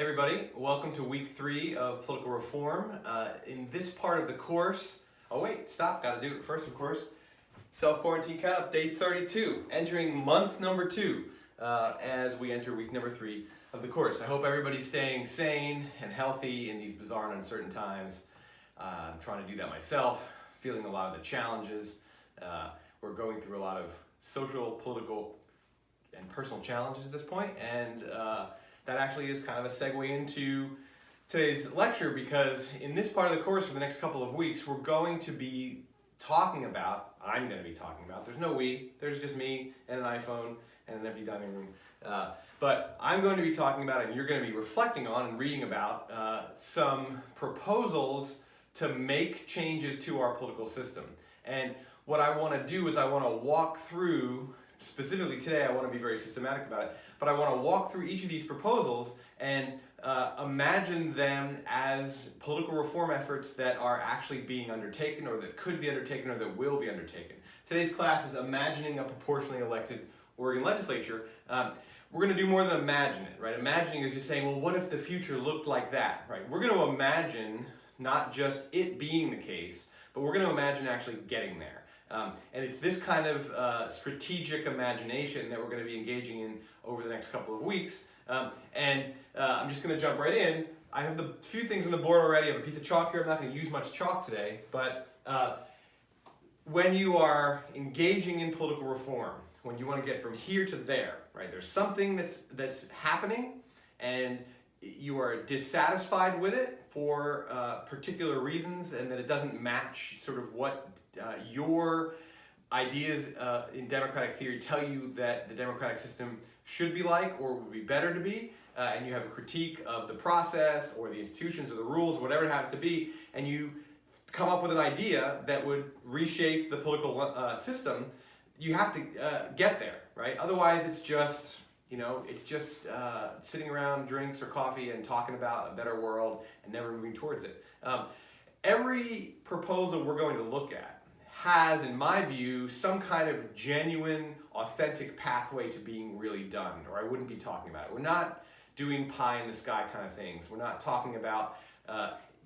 Hey everybody, welcome to week 3 of political reform. In this part of the course, gotta do it first of course. Self-quarantine count, day 32, entering month number 2 as we enter week number 3 of the course. I hope everybody's staying sane and healthy in these bizarre and uncertain times. I'm trying to do that myself, feeling a lot of the challenges. We're going through a lot of social, political, and personal challenges at this point, and that actually is kind of a segue into today's lecture, because in this part of the course for the next couple of weeks, we're going to be talking about, there's no we, there's just me and an iPhone and an empty dining room. But I'm going to be talking about, and you're going to be reflecting on and reading about some proposals to make changes to our political system. And what I want to do is I want to walk through, specifically today, I want to be very systematic about it, but I want to walk through each of these proposals and imagine them as political reform efforts that are actually being undertaken, or that could be undertaken, or that will be undertaken. Today's class is imagining a proportionally elected Oregon legislature. We're going to do more than imagine it, right? Imagining is just saying, well, what if the future looked like that, right? We're going to imagine not just it being the case, but we're going to imagine actually getting there. And it's this kind of strategic imagination that we're going to be engaging in over the next couple of weeks. I'm just going to jump right in. I have the few things on the board already. I have a piece of chalk here. I'm not going to use much chalk today, but when you are engaging in political reform, when you want to get from here to there, right? There's something that's happening, and you are dissatisfied with it for particular reasons, and that it doesn't match sort of what your ideas in democratic theory tell you that the democratic system should be like, or would be better to be, and you have a critique of the process or the institutions or the rules, whatever it happens to be, and you come up with an idea that would reshape the political system. You have to get there, right? Otherwise it's just sitting around drinks or coffee and talking about a better world and never moving towards it. Every proposal we're going to look at has, in my view, some kind of genuine, authentic pathway to being really done, or I wouldn't be talking about it. We're not doing pie in the sky kind of things. We're not talking about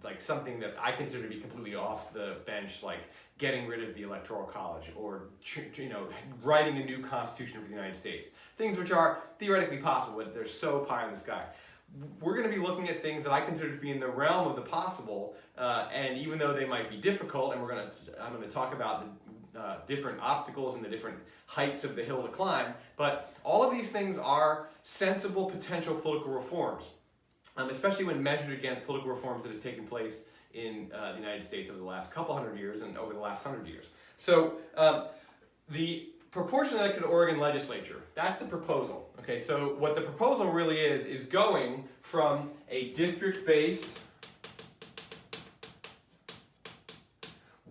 like something that I consider to be completely off the bench, like getting rid of the Electoral College, or writing a new constitution for the United States. Things which are theoretically possible, but they're so pie in the sky. We're going to be looking at things that I consider to be in the realm of the possible, and even though they might be difficult, and I'm going to talk about the different obstacles and the different heights of the hill to climb, but all of these things are sensible potential political reforms, especially when measured against political reforms that have taken place in the United States over the last couple hundred years and over the last 100 years. So the proportionally elected Oregon legislature, that's the proposal. Okay, so what the proposal really is going from a district-based,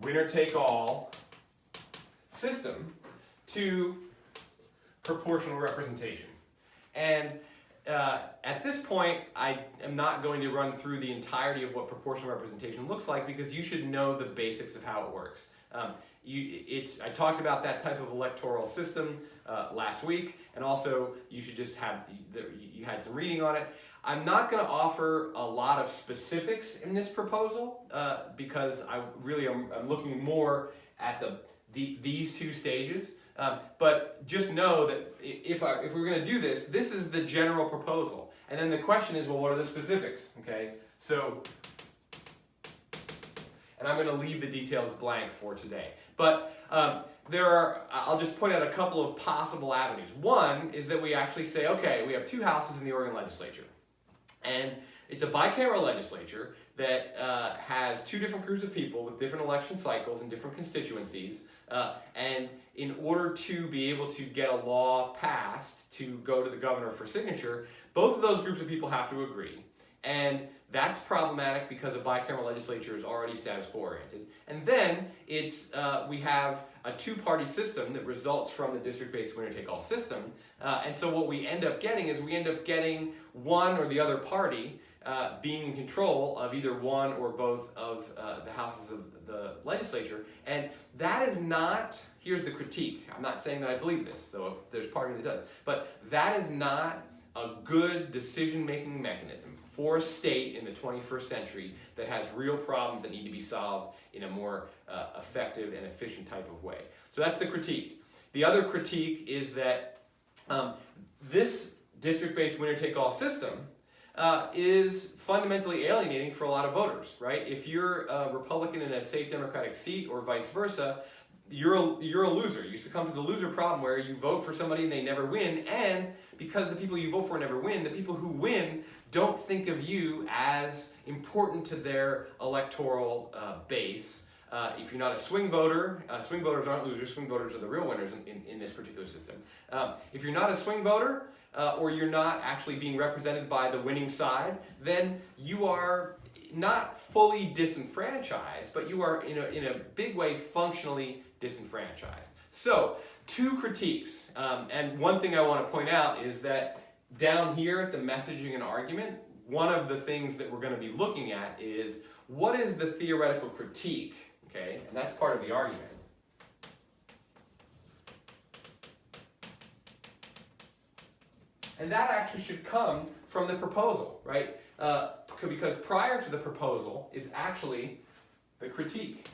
winner-take-all system to proportional representation. And at this point, I am not going to run through the entirety of what proportional representation looks like, because you should know the basics of how it works. I talked about that type of electoral system last week, and also you should just you had some reading on it. I'm not going to offer a lot of specifics in this proposal because I'm looking more at these two stages. But just know that if we're going to do this, this is the general proposal. And then the question is, well, what are the specifics? Okay, so, and I'm going to leave the details blank for today. But I'll just point out a couple of possible avenues. One is that we actually say, okay, we have 2 houses in the Oregon legislature. And it's a bicameral legislature that has 2 different groups of people with different election cycles and different constituencies. And in order to be able to get a law passed to go to the governor for signature, both of those groups of people have to agree. And that's problematic because a bicameral legislature is already status quo oriented. And then we have a 2-party system that results from the district-based winner-take-all system. And so what we end up getting is one or the other party being in control of either one or both of the houses of the legislature. And that is not, here's the critique. I'm not saying that I believe this, though there's part of me that does. But that is not a good decision-making mechanism for a state in the 21st century that has real problems that need to be solved in a more effective and efficient type of way. So that's the critique. The other critique is that this district-based winner-take-all system is fundamentally alienating for a lot of voters, right? If you're a Republican in a safe Democratic seat or vice versa, you're a loser. You succumb to the loser problem where you vote for somebody and they never win, and because the people you vote for never win, the people who win don't think of you as important to their electoral base. If you're not a swing voter, swing voters aren't losers, swing voters are the real winners in this particular system. If you're not a swing voter, or you're not actually being represented by the winning side, then you are not fully disenfranchised, but you are in a big way functionally disenfranchised. So, two critiques, and one thing I want to point out is that down here at the messaging and argument, one of the things that we're going to be looking at is what is the theoretical critique, okay, and that's part of the argument. And that actually should come from the proposal, right? Because prior to the proposal is actually the critique.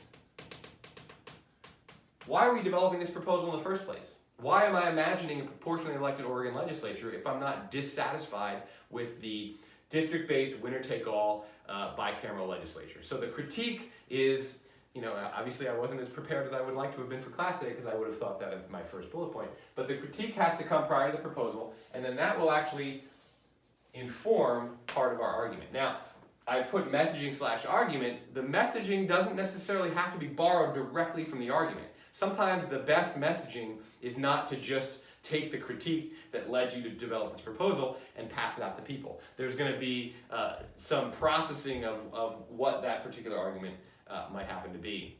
Why are we developing this proposal in the first place? Why am I imagining a proportionally elected Oregon legislature if I'm not dissatisfied with the district-based winner-take-all bicameral legislature? So the critique is, obviously I wasn't as prepared as I would like to have been for class today because I would have thought that as my first bullet point. But the critique has to come prior to the proposal, and then that will actually inform part of our argument. Now, I put messaging/argument. The messaging doesn't necessarily have to be borrowed directly from the argument. Sometimes the best messaging is not to just take the critique that led you to develop this proposal and pass it out to people. There's going to be some processing of what that particular argument might happen to be.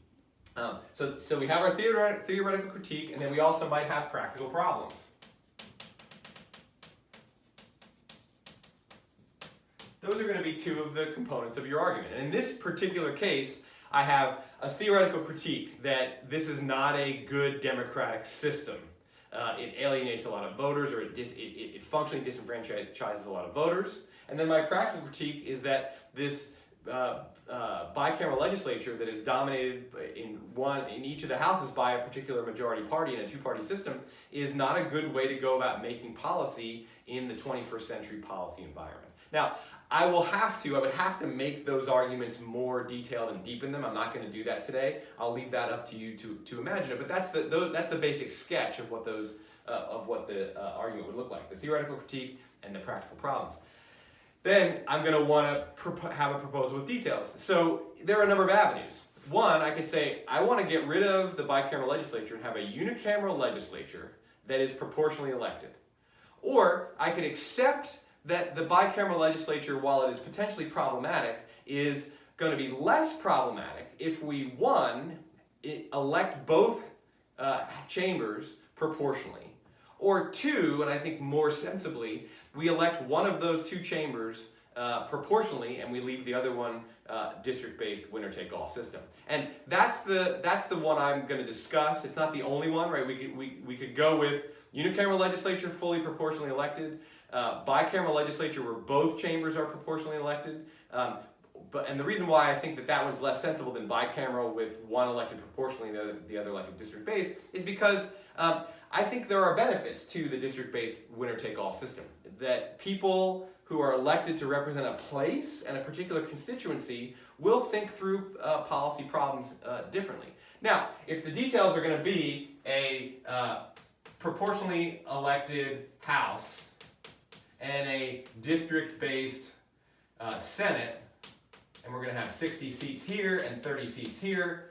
So we have our theoretical critique, and then we also might have practical problems. Those are going to be two of the components of your argument. And in this particular case, I have a theoretical critique that this is not a good democratic system. It alienates a lot of voters, or it functionally disenfranchises a lot of voters. And then my practical critique is that this bicameral legislature that is dominated in each of the houses by a particular majority party in a two-party system is not a good way to go about making policy in the 21st century policy environment. Now, I would have to make those arguments more detailed and deepen them. I'm not going to do that today. I'll leave that up to you to imagine it. But that's the basic sketch of what the argument would look like: the theoretical critique and the practical problems. Then I'm going to want to have a proposal with details. So there are a number of avenues. One, I could say I want to get rid of the bicameral legislature and have a unicameral legislature that is proportionally elected. Or I could accept that the bicameral legislature, while it is potentially problematic, is going to be less problematic if we, one, elect both chambers proportionally, or two, and I think more sensibly, we elect one of those two chambers proportionally, and we leave the other one district-based winner-take-all system. And that's the one I'm going to discuss. It's not the only one, right? We could go with unicameral legislature fully proportionally elected, bicameral legislature where both chambers are proportionally elected. And the reason why I think that one's less sensible than bicameral with one elected proportionally and the other elected district-based is because I think there are benefits to the district-based winner-take-all system. That people who are elected to represent a place and a particular constituency will think through policy problems differently. Now, if the details are going to be a proportionally elected House and a district-based Senate, and we're going to have 60 seats here and 30 seats here,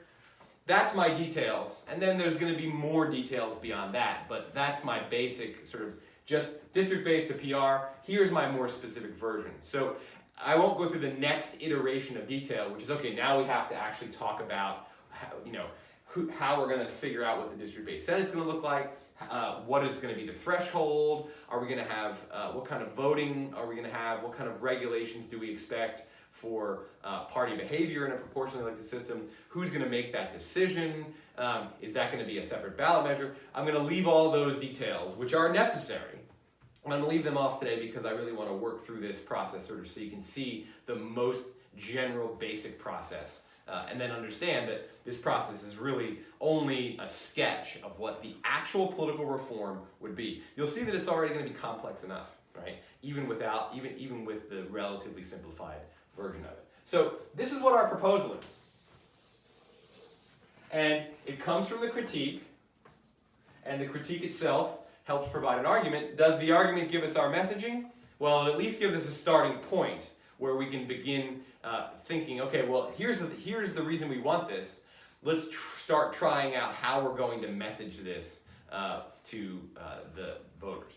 that's my details. And then there's going to be more details beyond that, but that's my basic sort of just district-based to PR. Here's my more specific version. So I won't go through the next iteration of detail, which is, okay, now we have to actually talk about how we're going to figure out what the district-based Senate's going to look like, what is going to be the threshold, are we going to have, what kind of voting are we going to have, what kind of regulations do we expect for party behavior in a proportionally elected system, who's going to make that decision, is that going to be a separate ballot measure? I'm going to leave all those details, which are necessary, I'm going to leave them off today because I really want to work through this process sort of so you can see the most general basic process and then understand that this process is really only a sketch of what the actual political reform would be. You'll see that it's already going to be complex enough, right? Even with the relatively simplified version of it. So this is what our proposal is. And it comes from the critique, and the critique itself helps provide an argument. Does the argument give us our messaging? Well, it at least gives us a starting point where we can begin thinking, okay, well, here's the reason we want this. Let's start trying out how we're going to message this to the voters.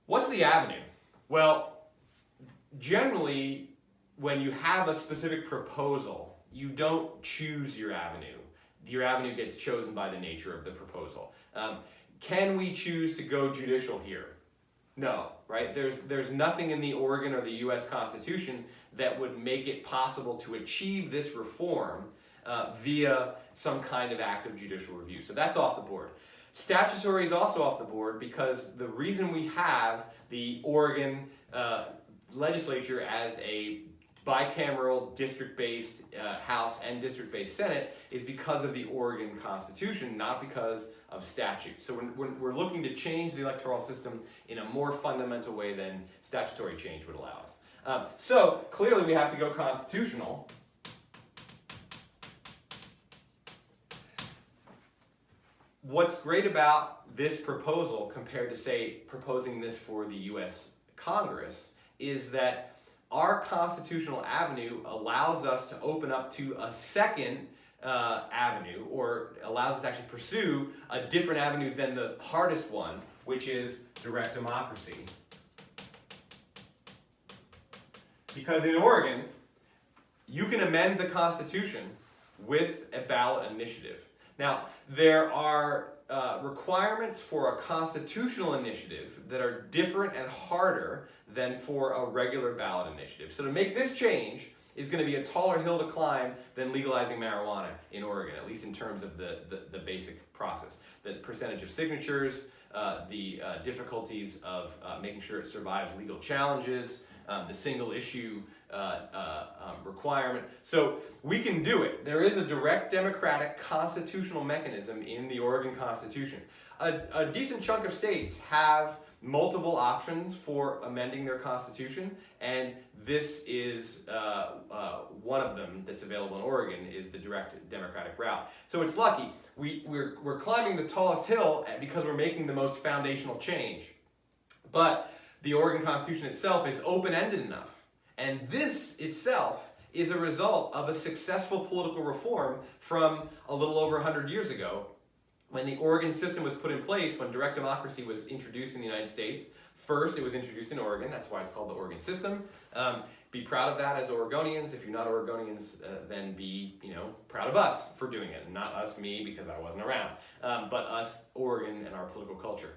What's the avenue? Well, generally, when you have a specific proposal, you don't choose your avenue. Your avenue gets chosen by the nature of the proposal. Can we choose to go judicial here? No, right? There's nothing in the Oregon or the U.S. Constitution that would make it possible to achieve this reform via some kind of act of judicial review. So that's off the board. Statutory is also off the board because the reason we have the Oregon legislature as a bicameral district-based House and district-based Senate is because of the Oregon Constitution, not because of statute. So we're looking to change the electoral system in a more fundamental way than statutory change would allow us. So clearly we have to go constitutional. What's great about this proposal compared to, say, proposing this for the U.S. Congress is that our constitutional avenue allows us to open up to a second avenue, or allows us to actually pursue a different avenue than the hardest one, which is direct democracy. Because in Oregon, you can amend the Constitution with a ballot initiative. Now, there are requirements for a constitutional initiative that are different and harder than for a regular ballot initiative. So to make this change is going to be a taller hill to climb than legalizing marijuana in Oregon, at least in terms of the basic process. The percentage of signatures, the difficulties of making sure it survives legal challenges, the single issue requirement. So we can do it. There is a direct democratic constitutional mechanism in the Oregon Constitution. A decent chunk of states have multiple options for amending their constitution, and this is one of them that's available in Oregon, is the direct democratic route. So it's lucky. We're climbing the tallest hill because we're making the most foundational change. But the Oregon Constitution itself is open-ended enough. And this itself is a result of a successful political reform from a little over 100 years ago, when the Oregon system was put in place, when direct democracy was introduced in the United States. First, it was introduced in Oregon. That's why it's called the Oregon system. Be proud of that as Oregonians. If you're not Oregonians, then be proud of us for doing it. Not us, me, because I wasn't around, but us, Oregon, and our political culture.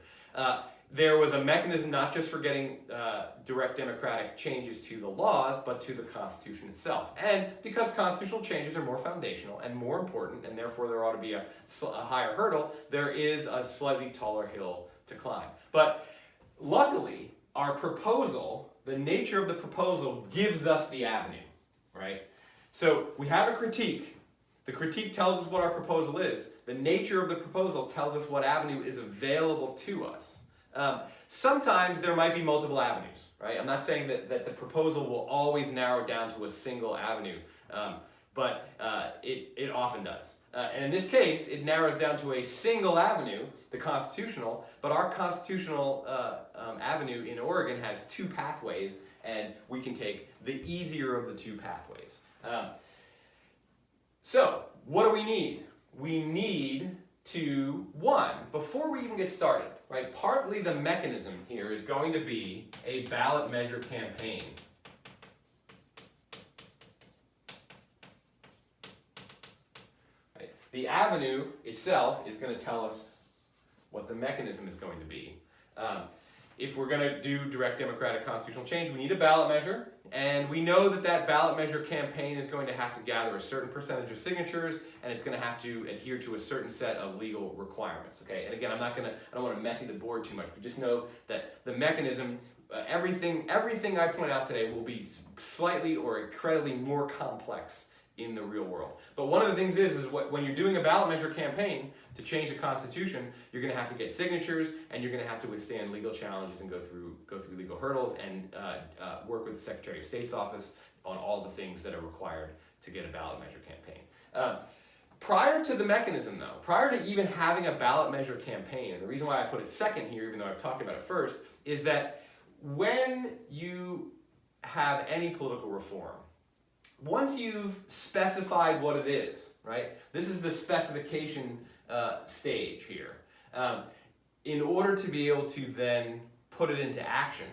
There was a mechanism not just for getting direct democratic changes to the laws, but to the Constitution itself. And because constitutional changes are more foundational and more important, and therefore there ought to be a higher hurdle, there is a slightly taller hill to climb. But luckily, our proposal, the nature of the proposal, gives us the avenue, right? So we have a critique. The critique tells us what our proposal is. The nature of the proposal tells us what avenue is available to us. Sometimes there might be multiple avenues, right? I'm not saying that the proposal will always narrow down to a single avenue, but it often does. And in this case, it narrows down to a single avenue, the constitutional, but our constitutional avenue in Oregon has two pathways, and we can take the easier of the two pathways. So, what do we need? We need to, before we even get started, right, partly the mechanism here is going to be a ballot measure campaign. Right. The avenue itself is going to tell us what the mechanism is going to be. If we're going to do direct democratic constitutional change, we need a ballot measure, And we know that that ballot measure campaign is going to have to gather a certain percentage of signatures, and it's going to have to adhere to a certain set of legal requirements. Okay, and again, I don't want to messy the board too much, but just know that the mechanism, everything I point out today will be slightly or incredibly more complex in the real world. But one of the things is when you're doing a ballot measure campaign to change the Constitution, you're going to have to get signatures, and you're going to have to withstand legal challenges and go through legal hurdles and work with the Secretary of State's office on all the things that are required to get a ballot measure campaign. Prior to the mechanism, though, prior to even having a ballot measure campaign, and the reason why I put it second here, even though I've talked about it first, is that when you have any political reform, once you've specified what it is, right? This is the specification stage here. In order to be able to then put it into action,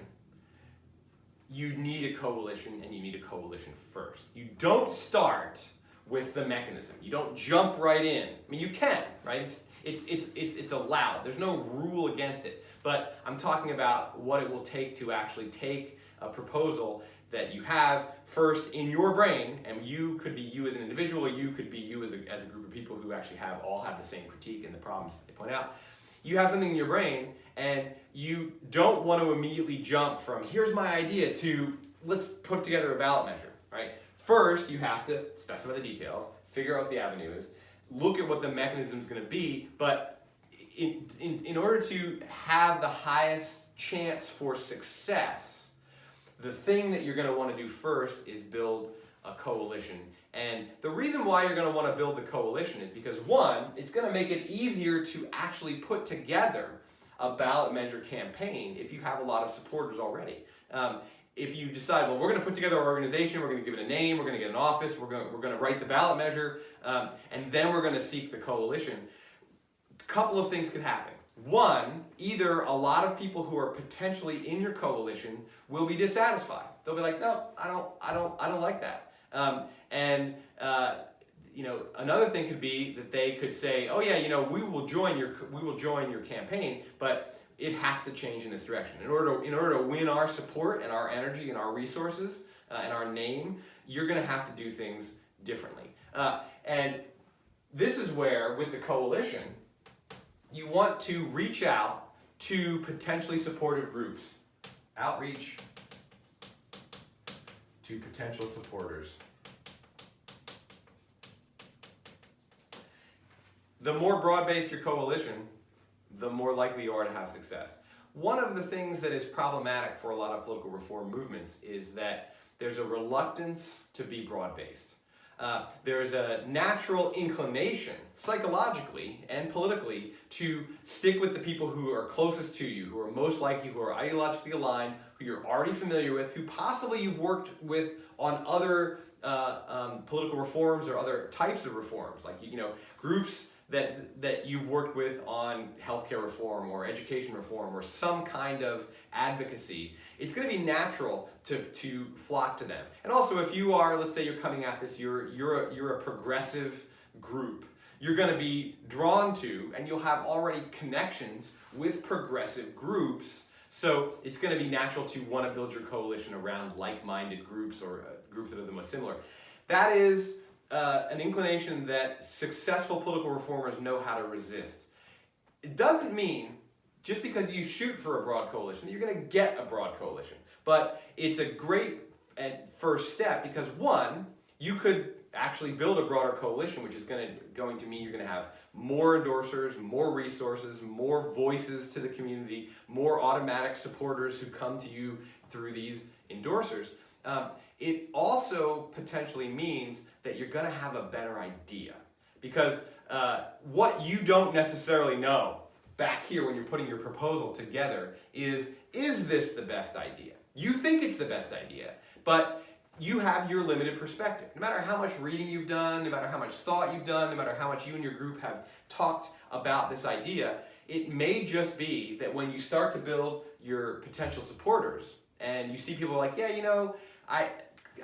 you need a coalition, and you need a coalition first. You don't start with the mechanism. You don't jump right in. I mean, you can, right? It's allowed. There's no rule against it. But I'm talking about what it will take to actually take a proposal that you have first in your brain, and you could be you as an individual, or you could be you as a group of people who actually all have the same critique and the problems they point out. You have something in your brain, and you don't want to immediately jump from here's my idea to let's put together a ballot measure, right? First, you have to specify the details, figure out what the avenue is, look at what the mechanism is going to be, but in order to have the highest chance for success, the thing that you're going to want to do first is build a coalition. And the reason why you're going to want to build the coalition is because, one, it's going to make it easier to actually put together a ballot measure campaign if you have a lot of supporters already. If you decide, well, we're going to put together our organization, we're going to give it a name, we're going to get an office, we're going to write the ballot measure, and then we're going to seek the coalition, a couple of things could happen. One, either a lot of people who are potentially in your coalition will be dissatisfied. They'll be like, no, I don't like that. Another thing could be that they could say, oh yeah, we will join your campaign, but it has to change in this direction. In order to win our support and our energy and our resources and our name, you're going to have to do things differently. And this is where, with the coalition, you want to reach out to potentially supportive groups. Outreach to potential supporters. The more broad-based your coalition, the more likely you are to have success. One of the things that is problematic for a lot of political reform movements is that there's a reluctance to be broad-based. There's a natural inclination, psychologically and politically, to stick with the people who are closest to you, who are most like you, who are ideologically aligned, who you're already familiar with, who possibly you've worked with on other political reforms or other types of reforms, like groups that you've worked with on healthcare reform or education reform or some kind of advocacy. It's going to be natural to flock to them. And also, if you are, let's say you're coming at this, you're a progressive group, you're going to be drawn to, and you'll have already connections with progressive groups. So it's going to be natural to want to build your coalition around like-minded groups or groups that are the most similar. That is an inclination that successful political reformers know how to resist. It doesn't mean just because you shoot for a broad coalition that you're going to get a broad coalition. But it's a great first step because, one, you could actually build a broader coalition, which is going to mean you're going to have more endorsers, more resources, more voices to the community, more automatic supporters who come to you through these endorsers. It also potentially means that you're going to have a better idea because what you don't necessarily know back here when you're putting your proposal together is this the best idea? You think it's the best idea, but you have your limited perspective. No matter how much reading you've done, no matter how much thought you've done, no matter how much you and your group have talked about this idea, it may just be that when you start to build your potential supporters and you see people like, yeah,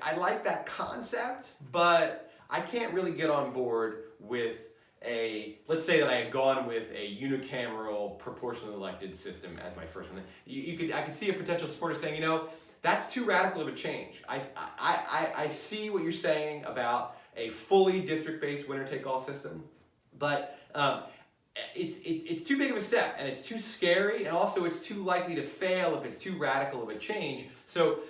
I like that concept, but I can't really get on board with let's say that I had gone with a unicameral proportionally elected system as my first one. I could see a potential supporter saying, That's too radical of a change. I see what you're saying about a fully district-based winner-take-all system, but it's too big of a step, and it's too scary, and also it's too likely to fail if it's too radical of a change. So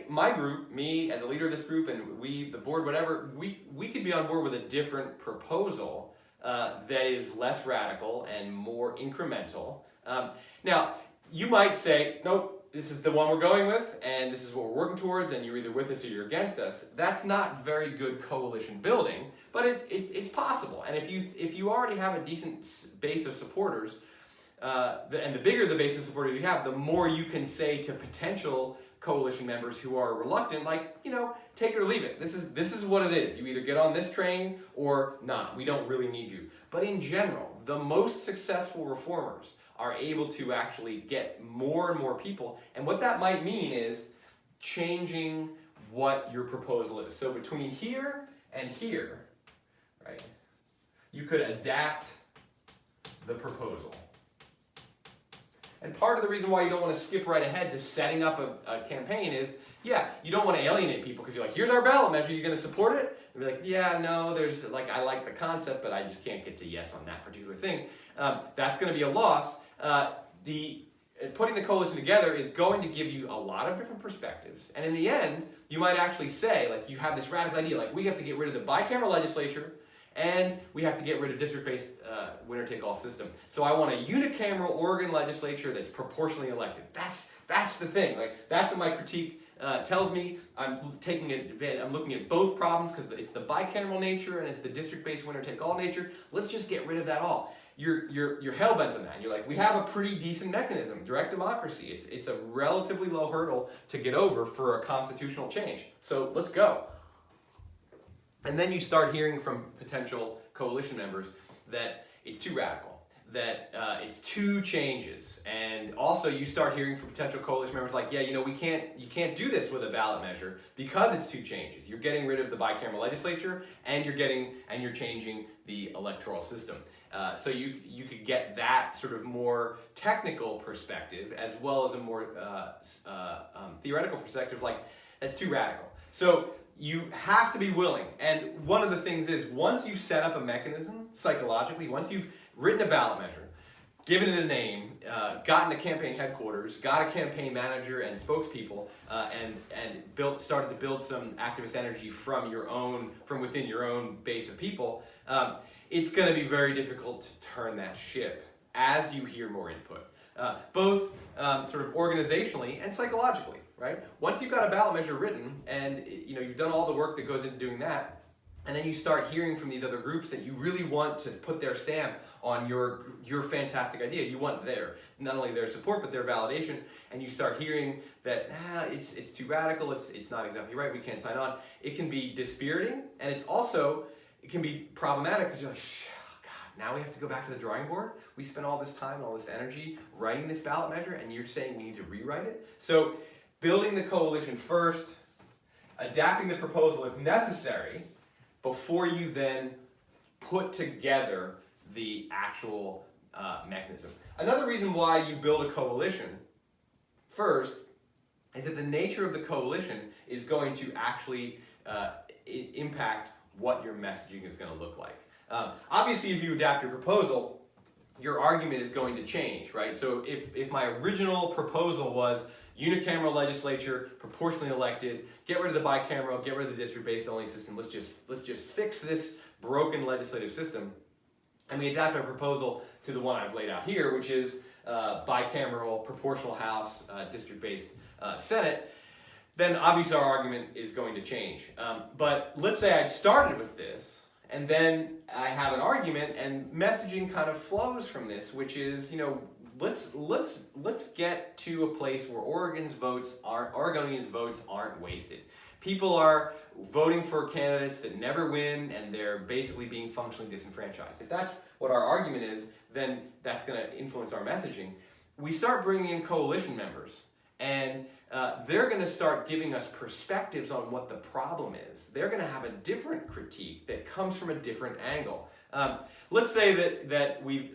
my group, me as a leader of this group, and we, the board, whatever, we could be on board with a different proposal that is less radical and more incremental. Now, you might say, nope, this is the one we're going with, and this is what we're working towards, and you're either with us or you're against us. That's not very good coalition building, but it's possible. And if you already have a decent base of supporters, and the bigger the base of supporters you have, the more you can say to potential coalition members who are reluctant, like, take it or leave it. This is what it is. You either get on this train or not. We don't really need you. But in general, the most successful reformers are able to actually get more and more people. And what that might mean is changing what your proposal is. So between here and here, right, you could adapt the proposal. And part of the reason why you don't want to skip right ahead to setting up a campaign is, yeah, you don't want to alienate people because you're like, here's our ballot measure, you're going to support it? And be like, yeah, no, there's like, I like the concept, but I just can't get to yes on that particular thing. That's going to be a loss. Putting the coalition together is going to give you a lot of different perspectives. And in the end, you might actually say, like, you have this radical idea, like, we have to get rid of the bicameral legislature, and we have to get rid of district-based winner-take-all system. So I want a unicameral Oregon legislature that's proportionally elected. That's the thing. Like, that's what my critique tells me. I'm looking at both problems because it's the bicameral nature and it's the district-based winner-take-all nature. Let's just get rid of that all. You're hell-bent on that. And you're like, we have a pretty decent mechanism, direct democracy. It's a relatively low hurdle to get over for a constitutional change. So let's go. And then you start hearing from potential coalition members that it's too radical, that it's two changes. And also you start hearing from potential coalition members like, yeah, you can't do this with a ballot measure because it's two changes. You're getting rid of the bicameral legislature and you're changing the electoral system. So you could get that sort of more technical perspective as well as a more theoretical perspective, like that's too radical. So you have to be willing. And one of the things is, once you've set up a mechanism psychologically, once you've written a ballot measure, given it a name, gotten a campaign headquarters, got a campaign manager and spokespeople, and started to build some activist energy from within your own base of people, it's going to be very difficult to turn that ship as you hear more input, both sort of organizationally and psychologically. Right? Once you've got a ballot measure written and you've done all the work that goes into doing that, and then you start hearing from these other groups that you really want to put their stamp on your fantastic idea. You want not only their support but their validation, and you start hearing that it's too radical, it's not exactly right, we can't sign on. It can be dispiriting, and it can be problematic because you're like, now we have to go back to the drawing board. We spent all this time and all this energy writing this ballot measure, and you're saying we need to rewrite it? So building the coalition first, adapting the proposal if necessary, before you then put together the actual mechanism. Another reason why you build a coalition first is that the nature of the coalition is going to actually impact what your messaging is going to look like. Obviously, if you adapt your proposal, your argument is going to change, right? So if my original proposal was unicameral legislature, proportionally elected, get rid of the bicameral, get rid of the district-based only system, let's just fix this broken legislative system, and we adapt our proposal to the one I've laid out here, which is bicameral, proportional House, district-based Senate, then obviously our argument is going to change. But let's say I'd started with this, and then I have an argument, and messaging kind of flows from this, which is, let's get to a place where Oregonians' votes aren't wasted. People are voting for candidates that never win, and they're basically being functionally disenfranchised. If that's what our argument is, then that's going to influence our messaging. We start bringing in coalition members, and they're going to start giving us perspectives on what the problem is. They're going to have a different critique that comes from a different angle. Let's say that we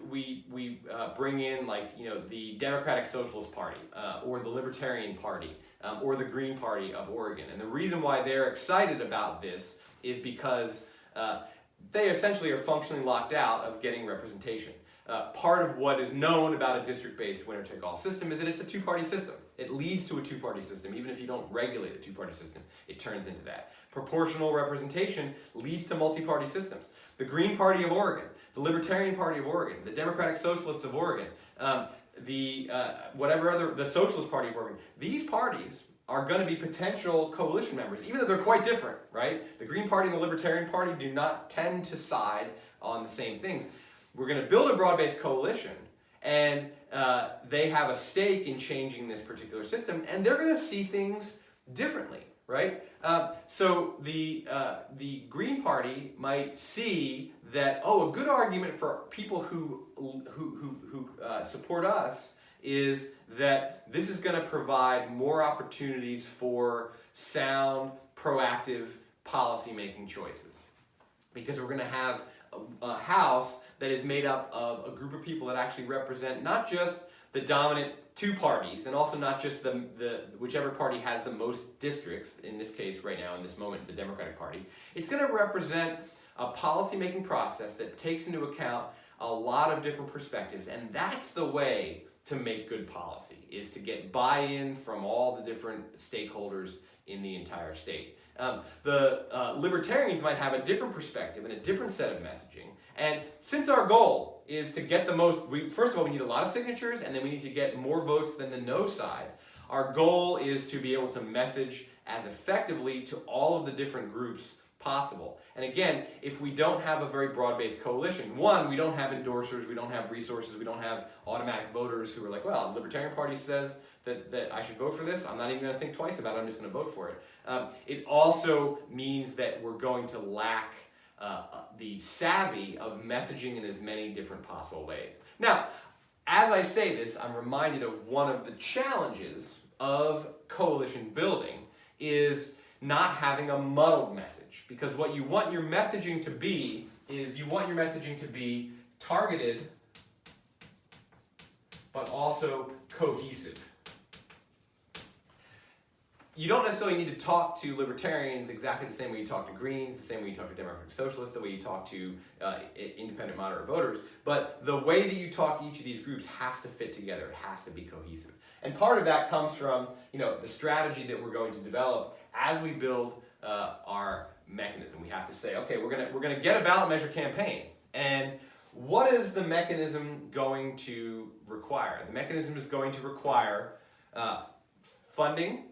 bring in, like, the Democratic Socialist Party or the Libertarian Party or the Green Party of Oregon. And the reason why they're excited about this is because they essentially are functionally locked out of getting representation. Part of what is known about a district-based winner-take-all system is that it's a two-party system. It leads to a two-party system. Even if you don't regulate a two-party system, it turns into that. Proportional representation leads to multi-party systems. The Green Party of Oregon, the Libertarian Party of Oregon, the Democratic Socialists of Oregon, the Socialist Party of Oregon, these parties are going to be potential coalition members, even though they're quite different, right? The Green Party and the Libertarian Party do not tend to side on the same things. We're going to build a broad-based coalition, and they have a stake in changing this particular system, and they're going to see things differently, right? So the Green Party might see that, a good argument for people who support us is that this is going to provide more opportunities for sound, proactive policy-making choices, because we're going to have a House that is made up of a group of people that actually represent not just the dominant two parties, and also not just the whichever party has the most districts, in this case right now, in this moment, the Democratic Party. It's going to represent a policy-making process that takes into account a lot of different perspectives, and that's the way to make good policy, is to get buy-in from all the different stakeholders in the entire state. The libertarians might have a different perspective and a different set of messaging. And since our goal is to get the most, first of all, we need a lot of signatures, and then we need to get more votes than the no side. Our goal is to be able to message as effectively to all of the different groups possible. And again, if we don't have a very broad-based coalition, one, we don't have endorsers, we don't have resources, we don't have automatic voters who are like, well, the Libertarian Party says that I should vote for this, I'm not even going to think twice about it, I'm just going to vote for it. It also means that we're going to lack the savvy of messaging in as many different possible ways. Now, as I say this, I'm reminded of one of the challenges of coalition building is not having a muddled message. Because what you want your messaging to be is you want your messaging to be targeted, but also cohesive. You don't necessarily need to talk to libertarians exactly the same way you talk to Greens, the same way you talk to Democratic Socialists, the way you talk to independent moderate voters, but the way that you talk to each of these groups has to fit together. It has to be cohesive. And part of that comes from the strategy that we're going to develop as we build our mechanism. We have to say, okay, we're gonna get a ballot measure campaign, and what is the mechanism going to require? The mechanism is going to require funding.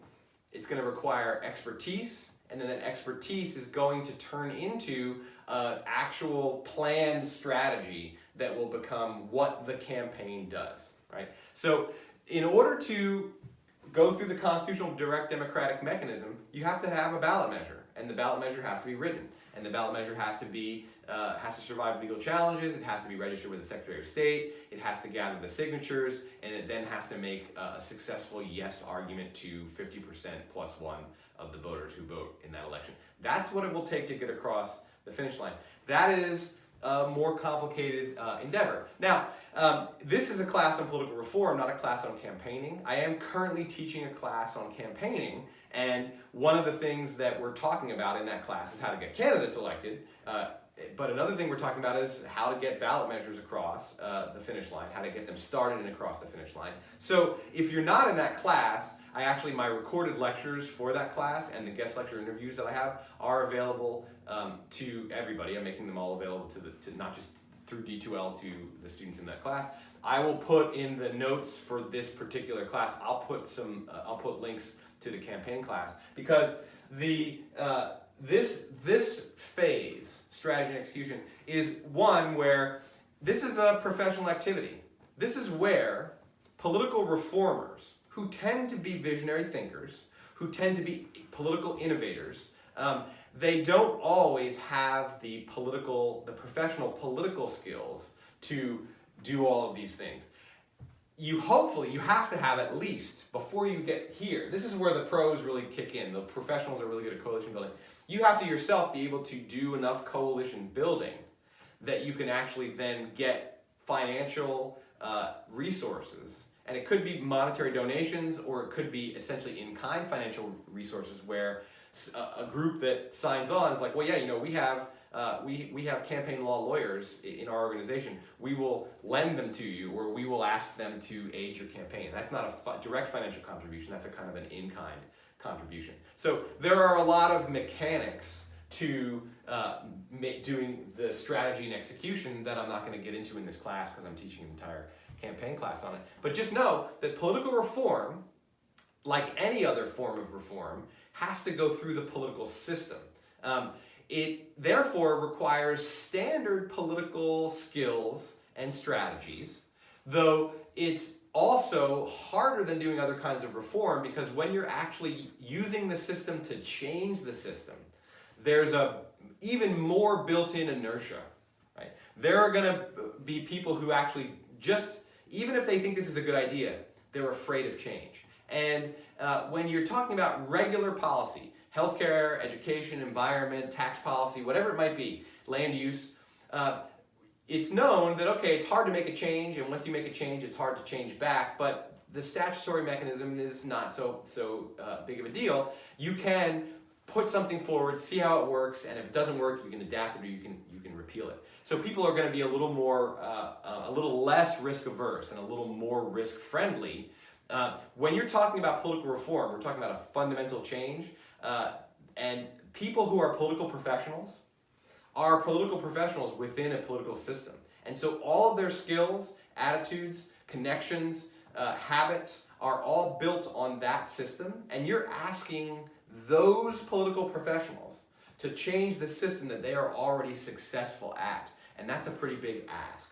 It's going to require expertise, and then that expertise is going to turn into an actual planned strategy that will become what the campaign does, right? So in order to go through the constitutional direct democratic mechanism, you have to have a ballot measure, and the ballot measure has to be written, and the ballot measure has to survive legal challenges. It has to be registered with the Secretary of State. It has to gather the signatures, and it then has to make a successful yes argument to 50% plus one of the voters who vote in that election. That's what it will take to get across the finish line. That is a more complicated endeavor. Now, this is a class on political reform, not a class on campaigning. I am currently teaching a class on campaigning, and one of the things that we're talking about in that class is how to get candidates elected. But another thing we're talking about is how to get ballot measures across the finish line, how to get them started and across the finish line. So if you're not in that class, my recorded lectures for that class and the guest lecture interviews that I have are available to everybody. I'm making them all available to not just through D2L to the students in that class. I will put in the notes for this particular class, I'll put links to the campaign class, because this phase, strategy and execution, is one where this is a professional activity. This is where political reformers, who tend to be visionary thinkers, who tend to be political innovators, they don't always have the professional political skills to do all of these things. You have to have at least, before you get here, this is where the pros really kick in, the professionals are really good at coalition building. You have to yourself be able to do enough coalition building that you can actually then get financial resources And it could be monetary donations, or it could be essentially in-kind financial resources where a group that signs on is like, well, yeah, you know, we have campaign law lawyers in our organization. We will lend them to you, or we will ask them to aid your campaign. That's not a direct financial contribution. That's a kind of an in-kind contribution. So there are a lot of mechanics to doing the strategy and execution that I'm not going to get into in this class because I'm teaching an entire campaign class on it. But just know that political reform, like any other form of reform, has to go through the political system. It therefore requires standard political skills and strategies, though it's also harder than doing other kinds of reform, because when you're actually using the system to change the system, there's a even more built-in inertia, right? There are going to be people who actually just, even if they think this is a good idea, they're afraid of change. And when you're talking about regular policy, healthcare, education, environment, tax policy, whatever it might be, land use, it's known that, okay, it's hard to make a change, and once you make a change, it's hard to change back, but the statutory mechanism is not so big of a deal. You can put something forward, see how it works, and if it doesn't work, you can adapt it, or you can repeal it. So people are going to be a little more, a little less risk averse and a little more risk friendly. When you're talking about political reform, we're talking about a fundamental change, and people who are political professionals within a political system. And so all of their skills, attitudes, connections, habits are all built on that system, and you're asking those political professionals to change the system that they are already successful at. And that's a pretty big ask.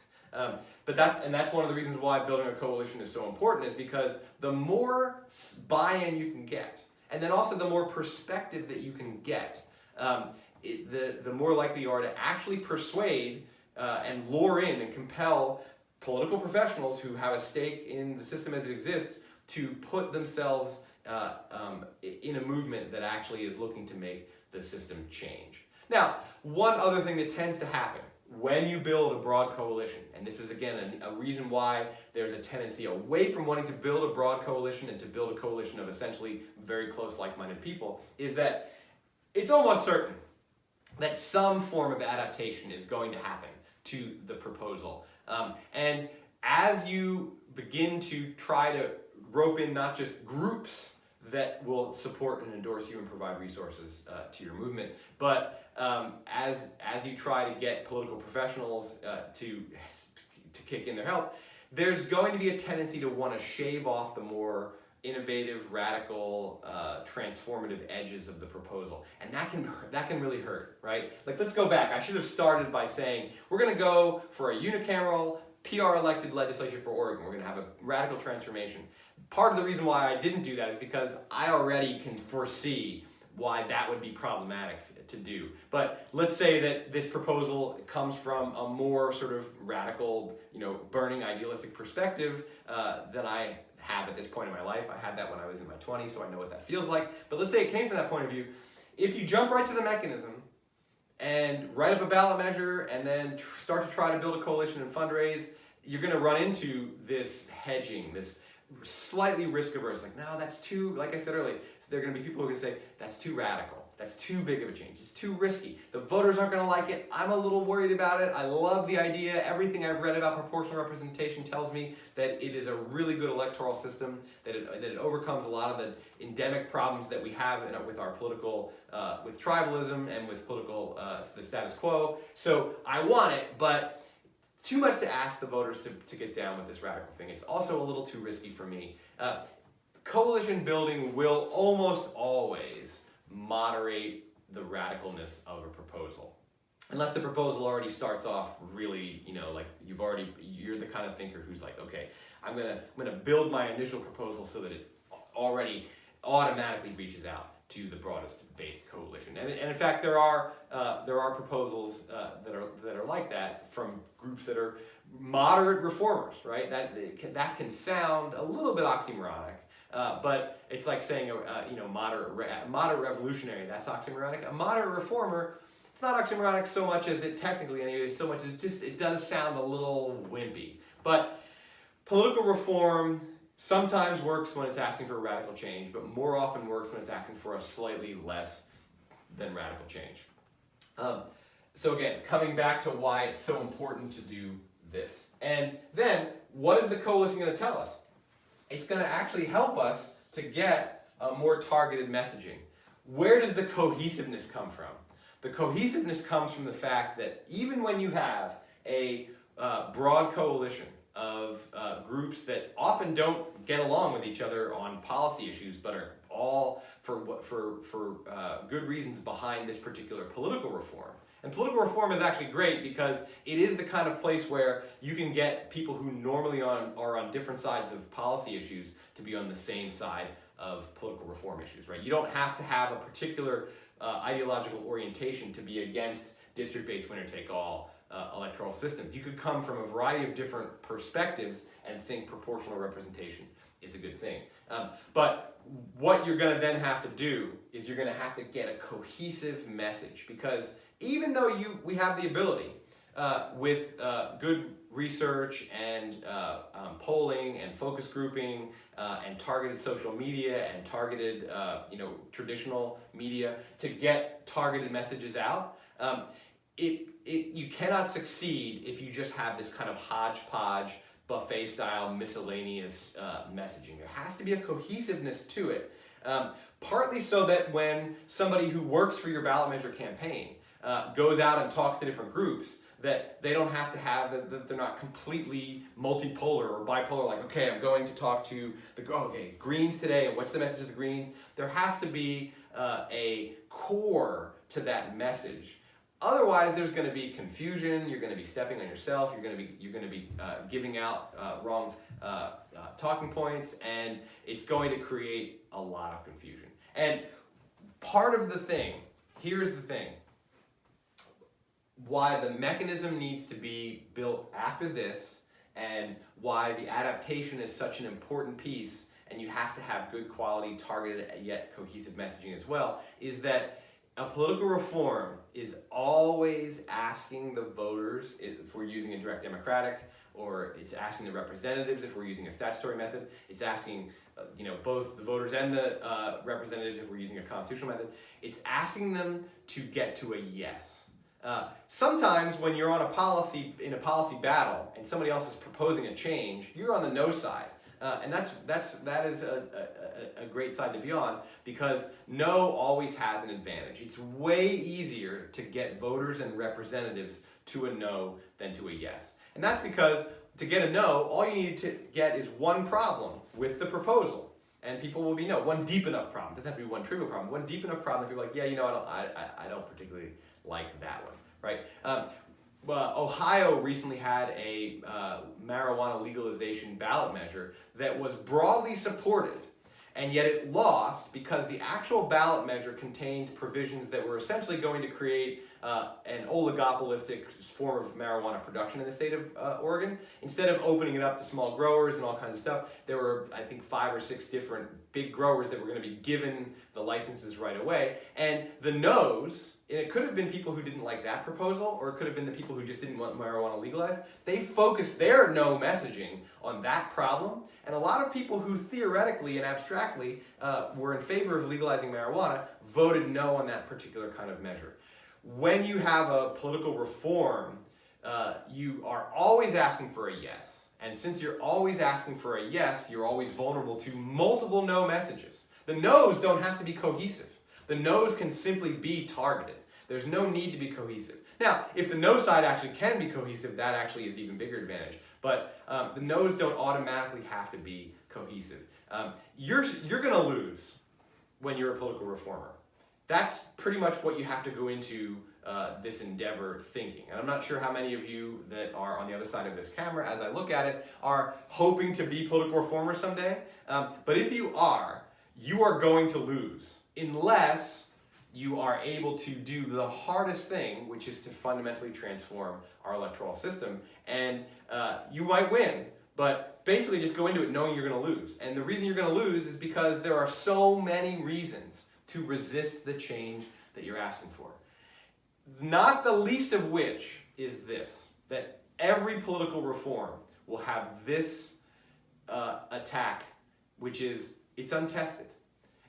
But that's one of the reasons why building a coalition is so important, is because the more buy-in you can get, and then also the more perspective that you can get, the more likely you are to actually persuade and lure in and compel political professionals who have a stake in the system as it exists to put themselves in a movement that actually is looking to make the system change. Now, one other thing that tends to happen when you build a broad coalition, and this is again a reason why there's a tendency away from wanting to build a broad coalition and to build a coalition of essentially very close like-minded people, is that it's almost certain that some form of adaptation is going to happen to the proposal. And as you begin to try to rope in not just groups that will support and endorse you and provide resources to your movement, but as you try to get political professionals to kick in their help, there's going to be a tendency to want to shave off the more innovative, radical, transformative edges of the proposal, and that can really hurt, right? Like, let's go back. I should have started by saying we're going to go for a unicameral, PR-elected legislature for Oregon. We're going to have a radical transformation. Part of the reason why I didn't do that is because I already can foresee why that would be problematic to do. But let's say that this proposal comes from a more sort of radical, burning idealistic perspective than I have at this point in my life. I had that when I was in my 20s, so I know what that feels like. But let's say it came from that point of view. If you jump right to the mechanism and write up a ballot measure and then start to try to build a coalition and fundraise, you're going to run into this hedging, this slightly risk averse, like, no, that's too, like I said earlier, so there are going to be people who are going to say, that's too radical, that's too big of a change, it's too risky, the voters aren't going to like it, I'm a little worried about it, I love the idea, everything I've read about proportional representation tells me that it is a really good electoral system, that it overcomes a lot of the endemic problems that we have with our political, with tribalism and with political, the status quo, so I want it, but too much to ask the voters to get down with this radical thing. It's also a little too risky for me. Coalition building will almost always moderate the radicalness of a proposal. Unless the proposal already starts off really, like you're the kind of thinker who's like, okay, I'm gonna build my initial proposal so that it already automatically reaches out to the broadest based coalition. And in fact, there are proposals that are like that from groups that are moderate reformers, right? That can sound a little bit oxymoronic, but it's like saying moderate revolutionary. That's oxymoronic. A moderate reformer, it's not oxymoronic so much as it technically anyway, so much as just it does sound a little wimpy. But political reform sometimes works when it's asking for a radical change, but more often works when it's asking for a slightly less than radical change. So again, coming back to why it's so important to do this. And then, what is the coalition going to tell us? It's going to actually help us to get a more targeted messaging. Where does the cohesiveness come from? The cohesiveness comes from the fact that even when you have a broad coalition of groups that often don't get along with each other on policy issues, but are all for good reasons behind this particular political reform. And political reform is actually great because it is the kind of place where you can get people who normally are on different sides of policy issues to be on the same side of political reform issues, right? You don't have to have a particular ideological orientation to be against district-based winner-take-all electoral systems. You could come from a variety of different perspectives and think proportional representation is a good thing. But what you're going to then have to do is you're going to have to get a cohesive message, because even though we have the ability with good research and polling and focus grouping and targeted social media and targeted traditional media to get targeted messages out, you cannot succeed if you just have this kind of hodgepodge, buffet-style, miscellaneous messaging. There has to be a cohesiveness to it, partly so that when somebody who works for your ballot measure campaign goes out and talks to different groups, that they don't have to have, that they're not completely multipolar or bipolar, like, okay, I'm going to talk to the Greens today, and what's the message of the Greens? There has to be a core to that message. Otherwise, there's going to be confusion. You're going to be stepping on yourself. You're going to be giving out wrong talking points, and it's going to create a lot of confusion. And part of the thing, here's the thing, why the mechanism needs to be built after this, and why the adaptation is such an important piece, and you have to have good quality, targeted, yet cohesive messaging as well, is that a political reform is always asking the voters, if we're using a direct democratic, or it's asking the representatives if we're using a statutory method, it's asking both the voters and the representatives if we're using a constitutional method, it's asking them to get to a yes. Sometimes when you're on in a policy battle and somebody else is proposing a change, you're on the no side. And that is a great side to be on, because no always has an advantage. It's way easier to get voters and representatives to a no than to a yes. And that's because to get a no, all you need to get is one problem with the proposal. And people will be no, one deep enough problem. It doesn't have to be one trivial problem. One deep enough problem that people are like, yeah, I don't particularly like that one, right? Ohio recently had a marijuana legalization ballot measure that was broadly supported, and yet it lost because the actual ballot measure contained provisions that were essentially going to create an oligopolistic form of marijuana production in the state of Oregon. Instead of opening it up to small growers and all kinds of stuff, there were, I think, 5 or 6 different big growers that were going to be given the licenses right away. And the no's, and it could have been people who didn't like that proposal, or it could have been the people who just didn't want marijuana legalized. They focused their no messaging on that problem, and a lot of people who theoretically and abstractly were in favor of legalizing marijuana voted no on that particular kind of measure. When you have a political reform, you are always asking for a yes. And since you're always asking for a yes, you're always vulnerable to multiple no messages. The no's don't have to be cohesive. The no's can simply be targeted. There's no need to be cohesive. Now, if the no side actually can be cohesive, that actually is an even bigger advantage. But the no's don't automatically have to be cohesive. You're going to lose when you're a political reformer. That's pretty much what you have to go into this endeavor thinking. And I'm not sure how many of you that are on the other side of this camera, as I look at it, are hoping to be political reformers someday. But if you are going to lose unless you are able to do the hardest thing, which is to fundamentally transform our electoral system. And you might win, but basically just go into it knowing you're going to lose. And the reason you're going to lose is because there are so many reasons to resist the change that you're asking for. Not the least of which is this, that every political reform will have this attack which is it's untested.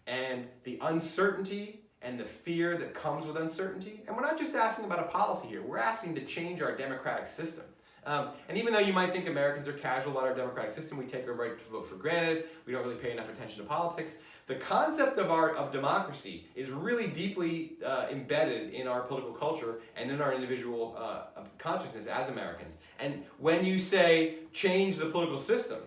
And the uncertainty and the fear that comes with uncertainty, and we're not just asking about a policy here, we're asking to change our democratic system. And even though you might think Americans are casual about our democratic system, we take our right to vote for granted, we don't really pay enough attention to politics, the concept of democracy is really deeply embedded in our political culture and in our individual consciousness as Americans. And when you say change the political system,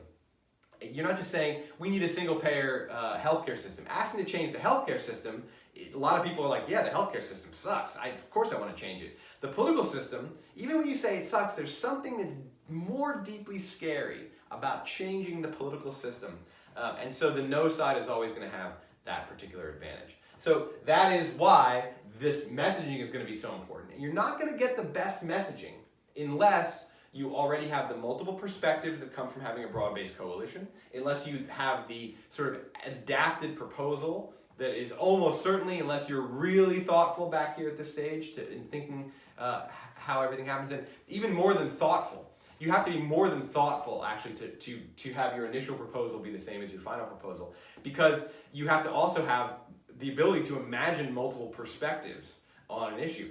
you're not just saying we need a single-payer healthcare system. Asking to change the healthcare system, a lot of people are like, yeah, the healthcare system sucks. Of course I want to change it. The political system, even when you say it sucks, there's something that's more deeply scary about changing the political system. And so the no side is always going to have that particular advantage. So that is why this messaging is going to be so important. And you're not going to get the best messaging unless you already have the multiple perspectives that come from having a broad-based coalition, unless you have the sort of adapted proposal that is almost certainly, unless you're really thoughtful back here at this stage in thinking how everything happens, and even more than thoughtful. You have to be more than thoughtful, actually, to have your initial proposal be the same as your final proposal, because you have to also have the ability to imagine multiple perspectives on an issue.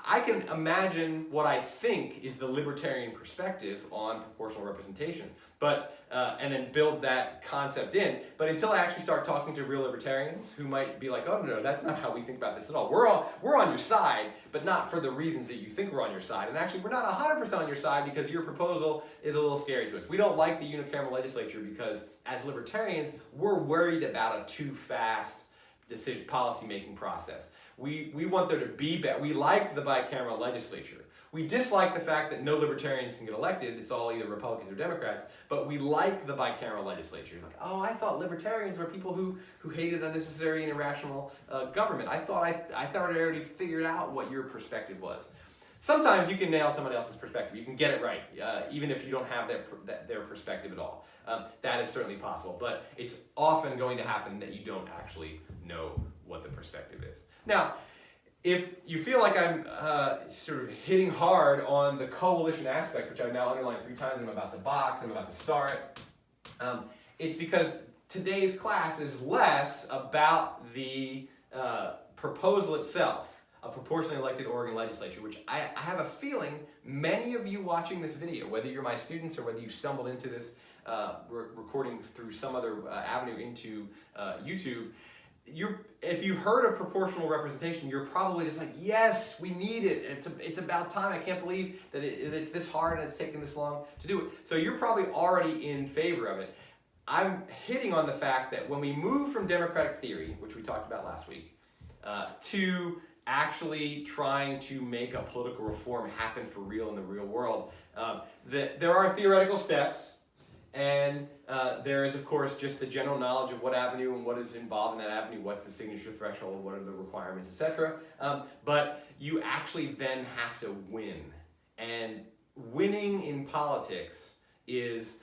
I can imagine what I think is the libertarian perspective on proportional representation, but and then build that concept in. But until I actually start talking to real libertarians who might be like, oh no, that's not how we think about this at all. We're on your side, but not for the reasons that you think we're on your side. And actually, we're not 100% on your side because your proposal is a little scary to us. We don't like the unicameral legislature because, as libertarians, we're worried about a too fast decision policy-making process. We want there to be we like the bicameral legislature. We dislike the fact that no libertarians can get elected. It's all either Republicans or Democrats, but we like the bicameral legislature. Like, oh, I thought libertarians were people who hated unnecessary and irrational government. I thought I already figured out what your perspective was. Sometimes you can nail someone else's perspective. You can get it right, even if you don't have their perspective at all. That is certainly possible, but it's often going to happen that you don't actually know what the perspective is. Now, if you feel like I'm sort of hitting hard on the coalition aspect, which I've now underlined 3 times, I'm about the box, I'm about to start, it's because today's class is less about the proposal itself, a proportionally elected Oregon legislature, which I have a feeling many of you watching this video, whether you're my students or whether you've stumbled into this recording through some other avenue into YouTube, if you've heard of proportional representation, you're probably just like, yes, we need it. It's about time. I can't believe that it's this hard and it's taken this long to do it. So you're probably already in favor of it. I'm hitting on the fact that when we move from democratic theory, which we talked about last week, to actually trying to make a political reform happen for real in the real world, there are theoretical steps. And there is, of course, just the general knowledge of what avenue and what is involved in that avenue, what's the signature threshold, what are the requirements, etc. But you actually then have to win. And winning in politics is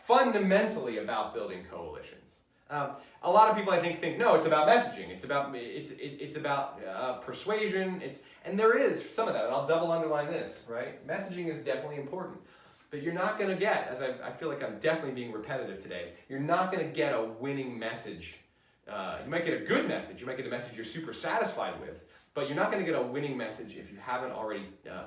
fundamentally about building coalitions. A lot of people, I think no, it's about messaging. It's about persuasion. And there is some of that. And I'll double underline this, right? Messaging is definitely important. But you're not going to get, as I feel like I'm definitely being repetitive today, you're not going to get a winning message. You might get a good message. You might get a message you're super satisfied with. But you're not going to get a winning message if you haven't already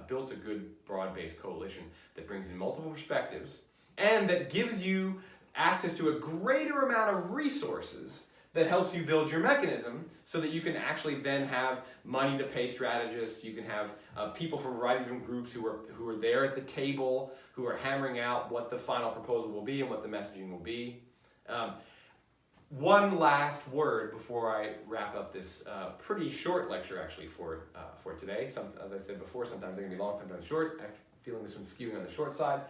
built a good broad-based coalition that brings in multiple perspectives and that gives you access to a greater amount of resources that helps you build your mechanism so that you can actually then have money to pay strategists. You can have people from a variety of different groups who are there at the table, who are hammering out what the final proposal will be and what the messaging will be. One last word before I wrap up this pretty short lecture, actually, for today. As I said before, sometimes they're going to be long, sometimes short. I'm feeling this one's skewing on the short side.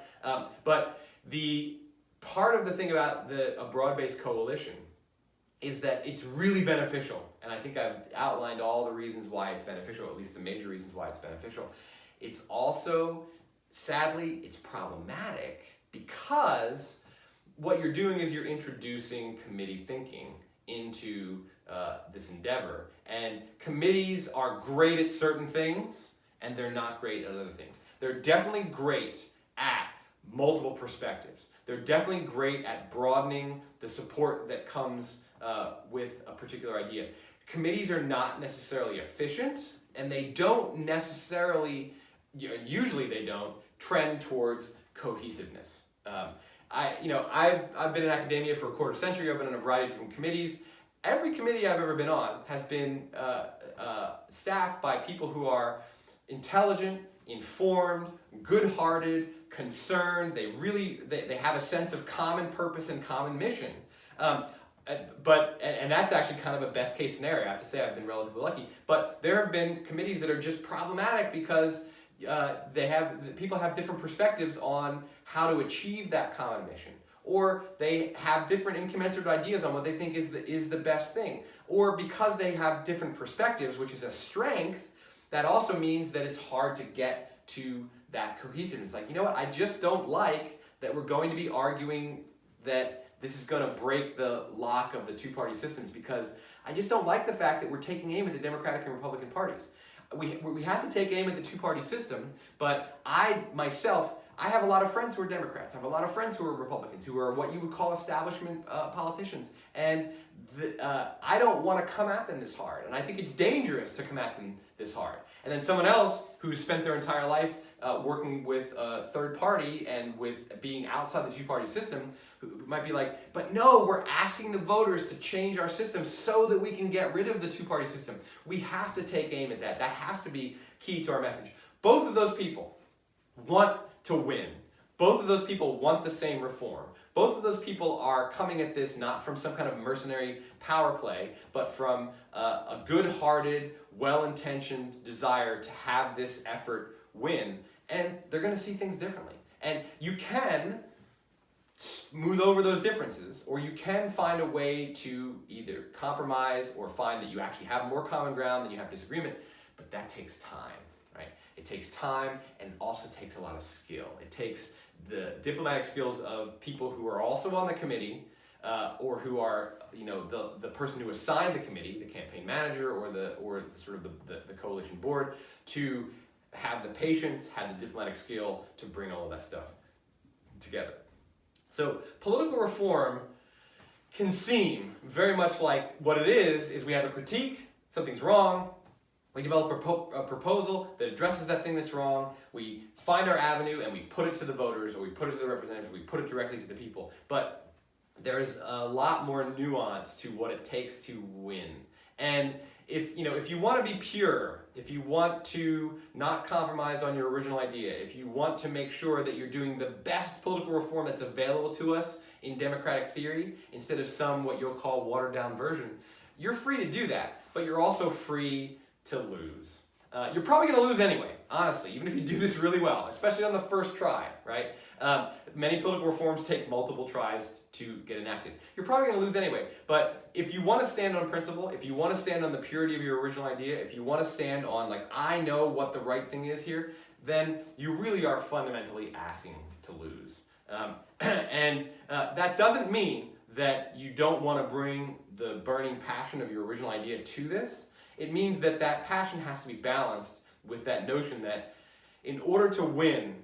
But the part of the thing about a broad-based coalition is that it's really beneficial. And I think I've outlined all the reasons why it's beneficial, at least the major reasons why it's beneficial. It's also, sadly, it's problematic because what you're doing is you're introducing committee thinking into this endeavor. And committees are great at certain things, and they're not great at other things. They're definitely great at multiple perspectives. They're definitely great at broadening the support that comes with a particular idea. Committees are not necessarily efficient, and they don't necessarily, usually they don't, trend towards cohesiveness. I've been in academia for a quarter century. I've been on a variety of different committees. Every committee I've ever been on has been staffed by people who are intelligent, informed, good-hearted, concerned. They have a sense of common purpose and common mission. And that's actually kind of a best case scenario. I have to say I've been relatively lucky. But there have been committees that are just problematic because people have different perspectives on how to achieve that common mission, or they have different incommensurate ideas on what they think is the best thing, or because they have different perspectives, which is a strength, that also means that it's hard to get to that cohesiveness. Like, you know what, I just don't like that we're going to be arguing that this is going to break the lock of the two-party systems, because I just don't like the fact that we're taking aim at the Democratic and Republican parties. We have to take aim at the two-party system, but I have a lot of friends who are Democrats. I have a lot of friends who are Republicans, who are what you would call establishment politicians. And I don't want to come at them this hard. And I think it's dangerous to come at them this hard. And then someone else who's spent their entire life working with a third party and with being outside the two-party system, who might be like, but no, we're asking the voters to change our system so that we can get rid of the two-party system. We have to take aim at that. That has to be key to our message. Both of those people want to win. Both of those people want the same reform. Both of those people are coming at this not from some kind of mercenary power play, but from a good-hearted, well-intentioned desire to have this effort win. And they're going to see things differently. And you can smooth over those differences, or you can find a way to either compromise or find that you actually have more common ground than you have disagreement, but that takes time, right? It takes time, and also takes a lot of skill. It takes the diplomatic skills of people who are also on the committee, or who are, the person who assigned the committee, the campaign manager, or the coalition board, to have the patience, have the diplomatic skill to bring all of that stuff together. So political reform can seem very much like what it is we have a critique, something's wrong, we develop a proposal that addresses that thing that's wrong, we find our avenue and we put it to the voters, or we put it to the representatives, we put it directly to the people. But there's a lot more nuance to what it takes to win. And if you want to be pure, if you want to not compromise on your original idea, if you want to make sure that you're doing the best political reform that's available to us in democratic theory, instead of some what you'll call watered down version, you're free to do that, but you're also free to lose. You're probably going to lose anyway, honestly, even if you do this really well, especially on the first try, right? Many political reforms take multiple tries to get enacted. You're probably going to lose anyway, but if you want to stand on principle, if you want to stand on the purity of your original idea, if you want to stand on, like, I know what the right thing is here, then you really are fundamentally asking to lose. And that doesn't mean that you don't want to bring the burning passion of your original idea to this. It means that that passion has to be balanced with that notion that in order to win,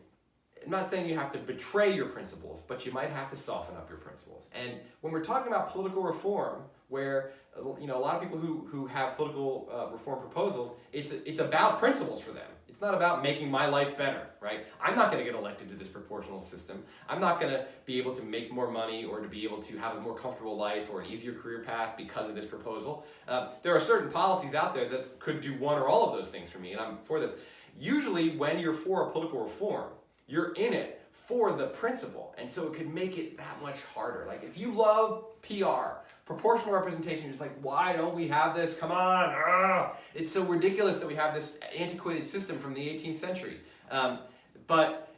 I'm not saying you have to betray your principles, but you might have to soften up your principles. And when we're talking about political reform, where a lot of people who have political reform proposals, it's about principles for them. It's not about making my life better, right? I'm not going to get elected to this proportional system. I'm not going to be able to make more money or to be able to have a more comfortable life or an easier career path because of this proposal. There are certain policies out there that could do one or all of those things for me, and I'm for this. Usually when you're for a political reform, you're in it for the principle, and so it could make it that much harder. Like, if you love PR, proportional representation, you're just like, why don't we have this? Come on. It's so ridiculous that we have this antiquated system from the 18th century. But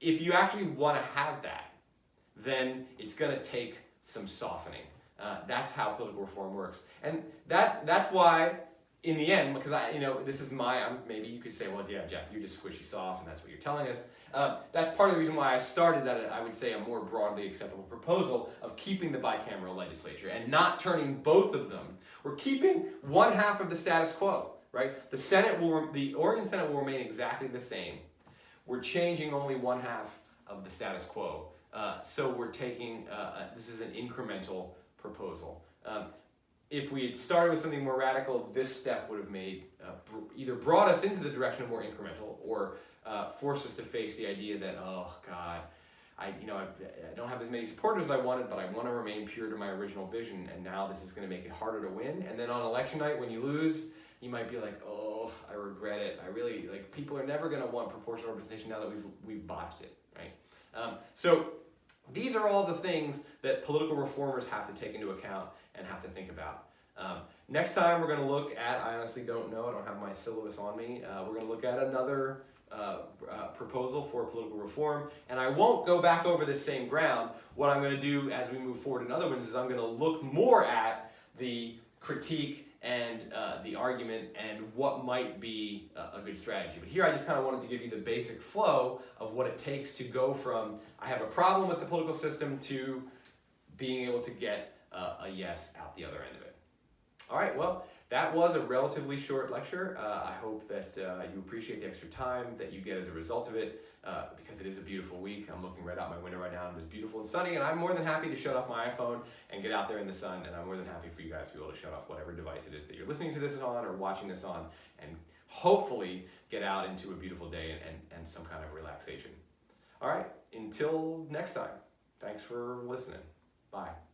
if you actually want to have that, then it's going to take some softening. That's how political reform works. And that's why, in the end, because this is maybe you could say, well, yeah, Jeff, you're just squishy soft, and that's what you're telling us. That's part of the reason why I started at I would say, a more broadly acceptable proposal of keeping the bicameral legislature and not turning both of them. We're keeping one half of the status quo, right? The Oregon Senate will remain exactly the same. We're changing only one half of the status quo. So we're taking, this is an incremental proposal. If we had started with something more radical, this step would have made, either brought us into the direction of more incremental, or forced us to face the idea that, oh God, I don't have as many supporters as I wanted, but I want to remain pure to my original vision, and now this is going to make it harder to win. And then on election night, when you lose, you might be like, oh, I regret it. I really, like, people are never going to want proportional representation now that we've botched it, right? So these are all the things that political reformers have to take into account and have to think about. Next time we're going to look at, I honestly don't know, I don't have my syllabus on me, we're going to look at another proposal for political reform, and I won't go back over this same ground. What I'm going to do as we move forward in other ones is I'm going to look more at the critique and the argument and what might be a good strategy. But here I just kind of wanted to give you the basic flow of what it takes to go from I have a problem with the political system to being able to get a yes out the other end of it. All right, well, that was a relatively short lecture. I hope that you appreciate the extra time that you get as a result of it, because it is a beautiful week. I'm looking right out my window right now, and it's beautiful and sunny, and I'm more than happy to shut off my iPhone and get out there in the sun, and I'm more than happy for you guys to be able to shut off whatever device it is that you're listening to this on or watching this on, and hopefully get out into a beautiful day and some kind of relaxation. All right, until next time, thanks for listening. Bye.